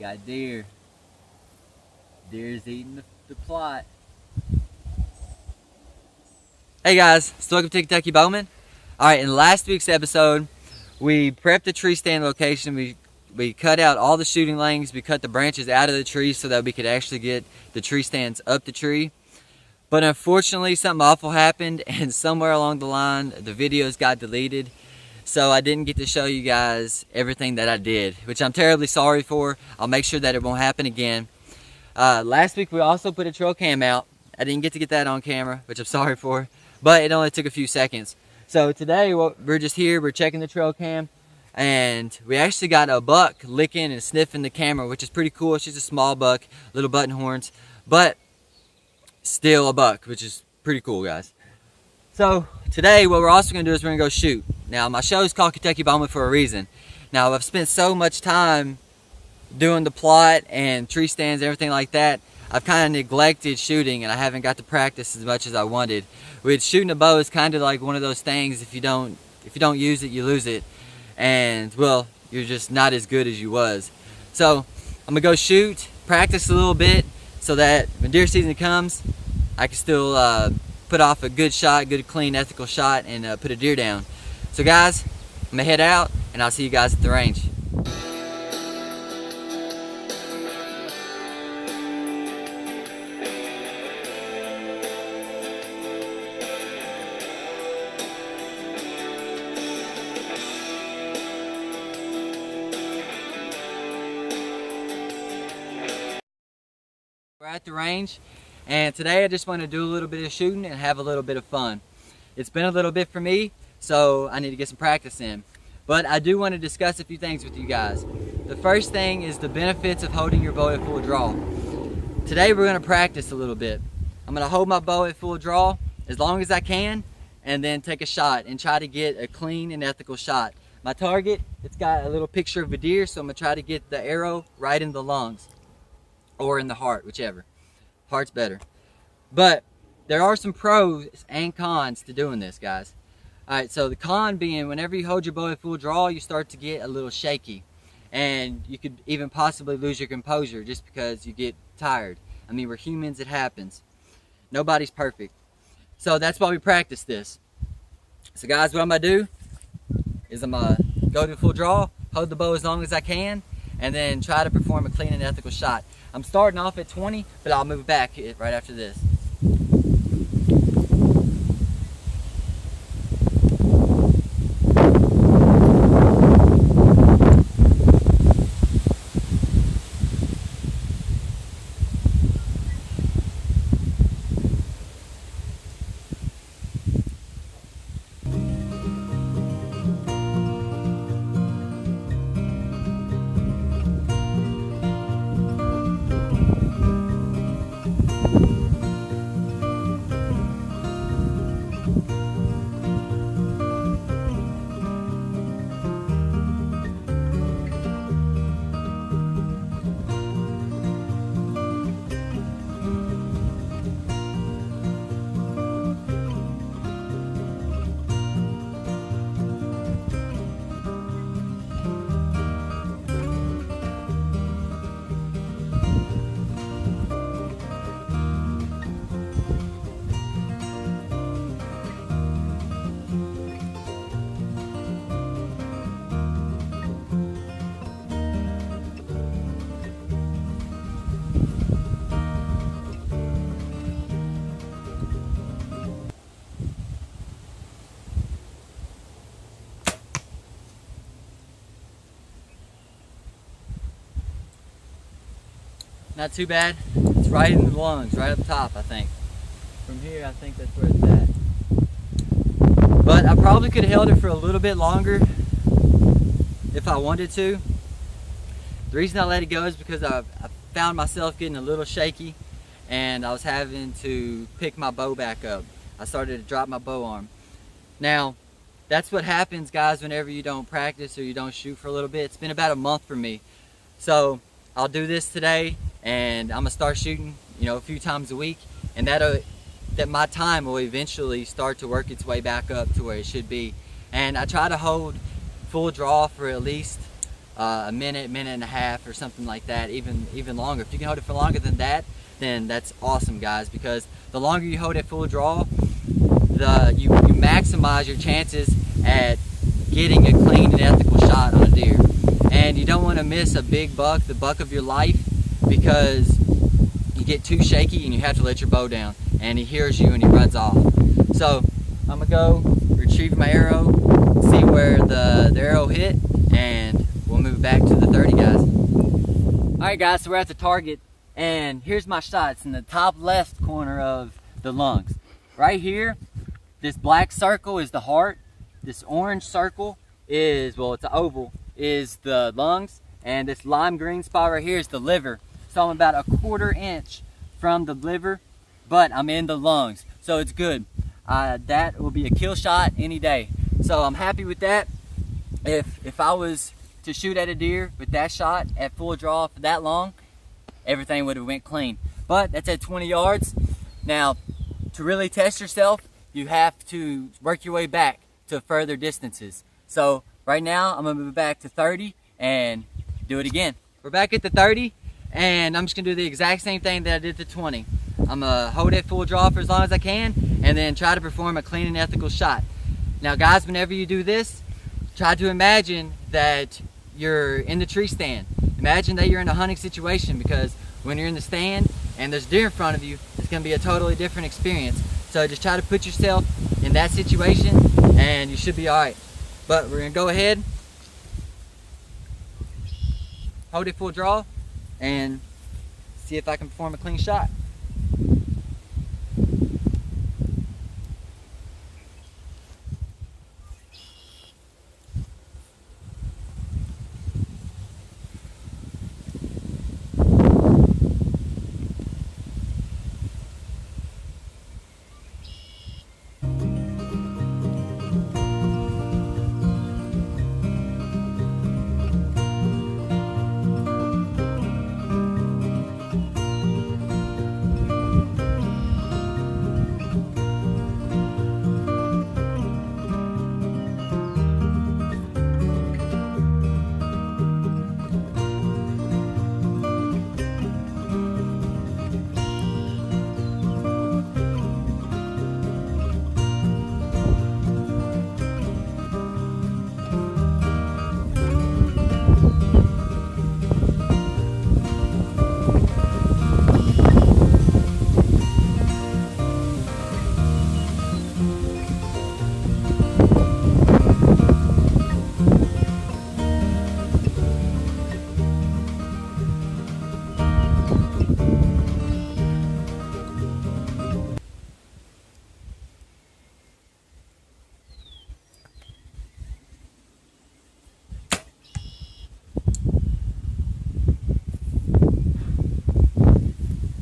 Got deer. Deer's eating the plot. Hey guys, it's welcome to Kentucky Bowman. Alright, in last week's episode, we prepped the tree stand location. We cut out all the shooting lanes. We cut the branches out of the tree so that we could actually get the tree stands up the tree. But unfortunately, something awful happened, and somewhere along the line, the videos got deleted. So I didn't get to show you guys everything that I did, which I'm terribly sorry for. I'll make sure that it won't happen again. Last week, we also put a trail cam out. I didn't get to get that on camera, which I'm sorry for, but it only took a few seconds. So today, we're just here, we're checking the trail cam, and we actually got a buck licking and sniffing the camera, which is pretty cool. She's a small buck, little button horns, but still a buck, which is pretty cool, guys. So today, what we're also going to do is we're going to go shoot. Now, my show is called Kentucky Bowman for a reason. Now, I've spent so much time doing the plot and tree stands and everything like that, I've kind of neglected shooting, and I haven't got to practice as much as I wanted. With shooting a bow is kind of like one of those things, if you don't use it, you lose it. And, well, you're just not as good as you was. So, I'm going to go shoot, practice a little bit, so that when deer season comes, I can still put off a good shot, good, clean, ethical shot, and put a deer down. So guys, I'm going to head out, and I'll see you guys at the range. We're at the range, and today I just want to do a little bit of shooting and have a little bit of fun. It's been a little bit for me, so I need to get some practice in. But I do want to discuss a few things with you guys. The first thing is the benefits of holding your bow at full draw. Today we're going to practice a little bit. I'm going to hold my bow at full draw as long as I can, and then take a shot and try to get a clean and ethical shot. My target, it's got a little picture of a deer, so I'm going to try to get the arrow right in the lungs. Or in the heart, whichever. Heart's better. But there are some pros and cons to doing this, guys. Alright, so the con being, whenever you hold your bow at full draw, you start to get a little shaky. And you could even possibly lose your composure just because you get tired. I mean, we're humans, it happens. Nobody's perfect. So that's why we practice this. So guys, what I'm going to do is I'm going to go to full draw, hold the bow as long as I can, and then try to perform a clean and ethical shot. I'm starting off at 20, but I'll move back right after this. Not too bad. It's right in the lungs, right up top, I think. From here, I think that's where it's at. But I probably could have held it for a little bit longer if I wanted to. The reason I let it go is because I found myself getting a little shaky, and I was having to pick my bow back up. I started to drop my bow arm. Now, that's what happens, guys, whenever you don't practice or you don't shoot for a little bit. It's been about a month for me. So I'll do this today, and I'm gonna start shooting, a few times a week, and that my time will eventually start to work its way back up to where it should be. And I try to hold full draw for at least a minute, minute and a half, or something like that, even longer. If you can hold it for longer than that, then that's awesome, guys, because the longer you hold it full draw, you maximize your chances at getting a clean and ethical shot on a deer. And you don't want to miss a big buck, the buck of your life, because you get too shaky and you have to let your bow down, and he hears you and he runs off. So I'm gonna go retrieve my arrow, see where the arrow hit, and we'll move back to the 30, guys. Alright guys, so we're at the target, and here's my shot. It's in the top left corner of the lungs. Right here, this black circle is the heart. This orange circle is, well, it's an oval, is the lungs, and this lime green spot right here is the liver. So I'm about a 1/4 inch from the liver, but I'm in the lungs, so it's good. That will be a kill shot any day. So I'm happy with that. If I was to shoot at a deer with that shot at full draw for that long, everything would have went clean. But that's at 20 yards. Now, to really test yourself, you have to work your way back to further distances. So right now, I'm gonna move back to 30 and do it again. We're back at the 30, and I'm just gonna do the exact same thing that I did to 20. I'm gonna hold it full draw for as long as I can, and then try to perform a clean and ethical shot. Now guys, whenever you do this, try to imagine that you're in the tree stand. Imagine that you're in a hunting situation, because when you're in the stand and there's deer in front of you, it's gonna be a totally different experience. So just try to put yourself in that situation and you should be all right. But we're gonna go ahead, hold it full draw, and see if I can perform a clean shot.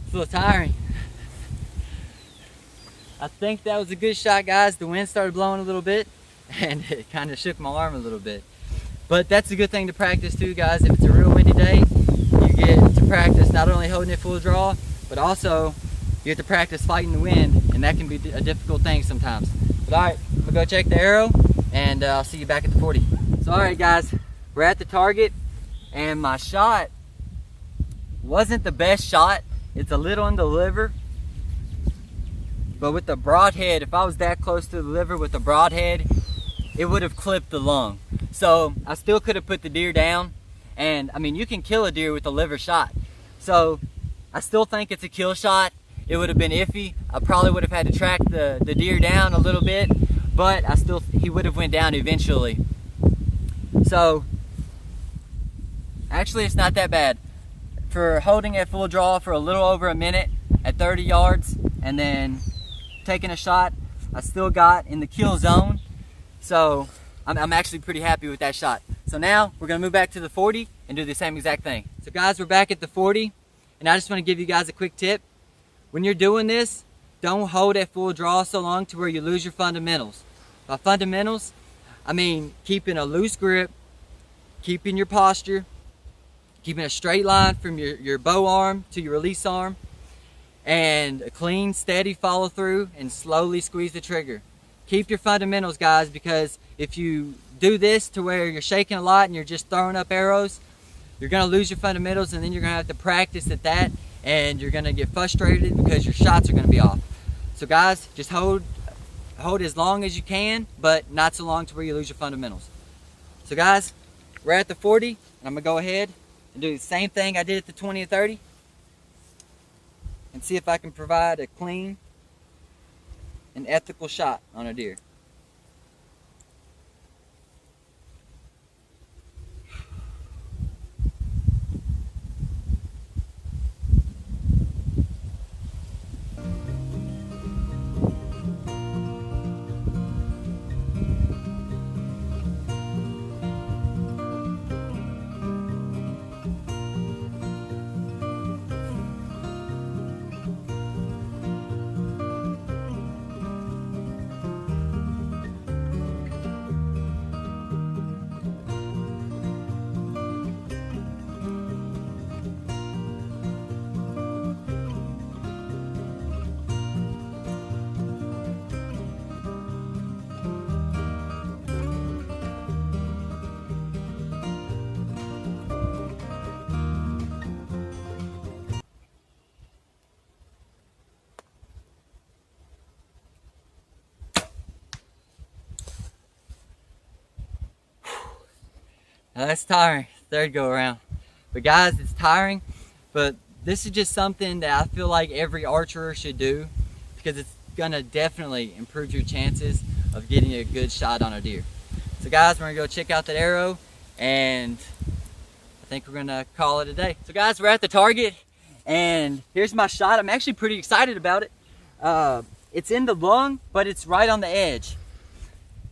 It's a little tiring. I think that was a good shot, guys. The wind started blowing a little bit and it kind of shook my arm a little bit. But that's a good thing to practice too, guys. If it's a real windy day, you get to practice not only holding it full draw, but also you have to practice fighting the wind, and that can be a difficult thing sometimes. But all right, I'm gonna go check the arrow, and I'll see you back at the 40. So all right, guys, we're at the target, and my shot wasn't the best shot. It's a little in the liver, but with the broadhead, if I was that close to the liver with the broadhead, it would have clipped the lung. So I still could have put the deer down, and I mean, you can kill a deer with a liver shot. So I still think it's a kill shot. It would have been iffy. I probably would have had to track the deer down a little bit, but he would have went down eventually. So actually, it's not that bad. For holding at full draw for a little over a minute at 30 yards and then taking a shot, I still got in the kill zone. So I'm actually pretty happy with that shot. So now we're gonna move back to the 40 and do the same exact thing. So guys, we're back at the 40, and I just wanna give you guys a quick tip. When you're doing this, don't hold at full draw so long to where you lose your fundamentals. By fundamentals, I mean keeping a loose grip, keeping your posture, keeping a straight line from your bow arm to your release arm, and a clean, steady follow through, and slowly squeeze the trigger. keep your fundamentals, guys, because if you do this to where you're shaking a lot and you're just throwing up arrows, you're going to lose your fundamentals, and then you're going to have to practice at that, and you're going to get frustrated because your shots are going to be off. So guys, just hold as long as you can, but not so long to where you lose your fundamentals. So guys, we're at the 40, and I'm going to go ahead and do the same thing I did at the 20 and 30 and see if I can provide a clean and ethical shot on a deer. Now that's tiring, third go around. But guys, it's tiring, but this is just something that I feel like every archer should do, because it's gonna definitely improve your chances of getting a good shot on a deer. So guys, we're gonna go check out that arrow, and I think we're gonna call it a day. So guys, we're at the target, and here's my shot. I'm actually pretty excited about it. It's in the lung, but it's right on the edge.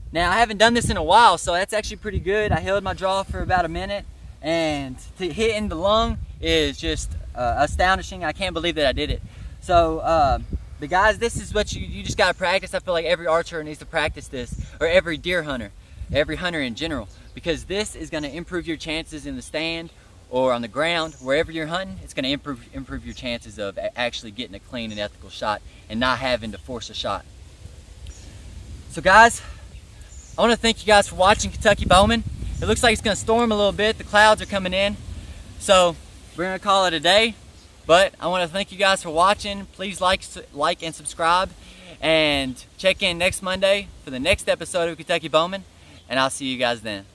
Now, I haven't done this in a while, so that's actually pretty good. I held my draw for about a minute, and to hit in the lung is just astonishing. I can't believe that I did it. So, but guys, this is what you just gotta practice. I feel like every archer needs to practice this, or every deer hunter, every hunter in general, because this is gonna improve your chances in the stand or on the ground, wherever you're hunting. It's gonna improve your chances of actually getting a clean and ethical shot and not having to force a shot. So guys, I want to thank you guys for watching Kentucky Bowman. It looks like it's going to storm a little bit. The clouds are coming in. So we're going to call it a day. But I want to thank you guys for watching. Please like and subscribe. And check in next Monday for the next episode of Kentucky Bowman. And I'll see you guys then.